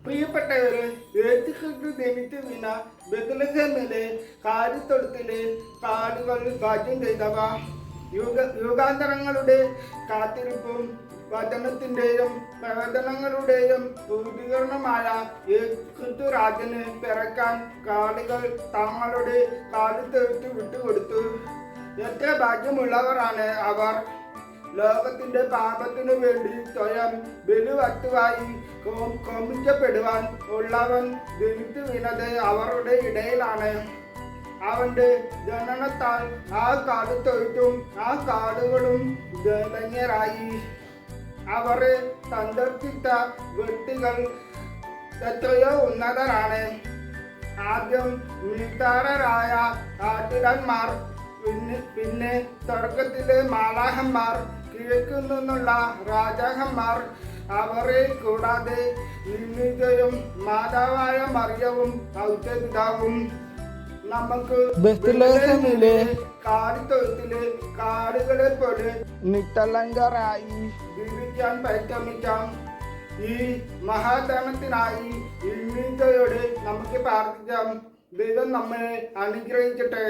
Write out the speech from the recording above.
പ്രിയപ്പെട്ടവരെ, യേശുക്രിസ്തു ജനിച്ചു വീണ ബെത്ലഹേമിലെ കാലിത്തൊഴുത്തിലെ കാലുകൾ ഭാഗ്യം ചെയ്തവ. യുഗാന്തരങ്ങളുടെ കാത്തിരിപ്പും വചനത്തിന്റെയും പ്രവചനങ്ങളുടെയും പൂർത്തീകരണമായ യേശുക്രിസ്തു രാജന് പിറക്കാൻ കാലുകൾ തങ്ങളുടെ കാലിത്തൊഴുത്ത് വിട്ടുകൊടുത്തു. എത്ര ഭാഗ്യമുള്ളവരാണ് അവർ! ലോകത്തിന്റെ പാപത്തിനു വേണ്ടി സ്വയം ബലിവസ്തുവായി കോപിക്കപ്പെടുവാൻ ഉള്ളവൻ ജനിച്ചു വീണത് അവരുടെ ഇടയിലാണ്. അവന്റെ ജനനത്താൽ ആ കാലിത്തൊഴുത്തും ആ കാടുകളും ധന്യരായി. അവരെ സന്ദർശിച്ച വ്യക്തികൾ എത്രയോ ഉന്നതരാണ്. ആദ്യം നിസ്സാരരായ ആട്ടിടന്മാർ, പിന്നെ സ്വർഗത്തിലെ മാലാഖന്മാർ, കിഴക്കു നിന്നുള്ള രാജാക്കന്മാർ, അവരെ കൂടാതെ നിന്നികയും മാതാവായ മറിയവും ഔദ്യോഗികവും നമുക്ക് ബെത്ലഹേമിലെ കാലിത്തൊഴുത്തിലെ കാടുകളെ പോലെ നിഷ്കളങ്കരായി ജീവിക്കാൻ പരിശ്രമിക്കാം. ഈ മഹാദാനത്തിനായി ഇന്നീകയോട് നമുക്ക് പ്രാർത്ഥിക്കാം. ദൈവം നമ്മെ അനുഗ്രഹിക്കട്ടെ.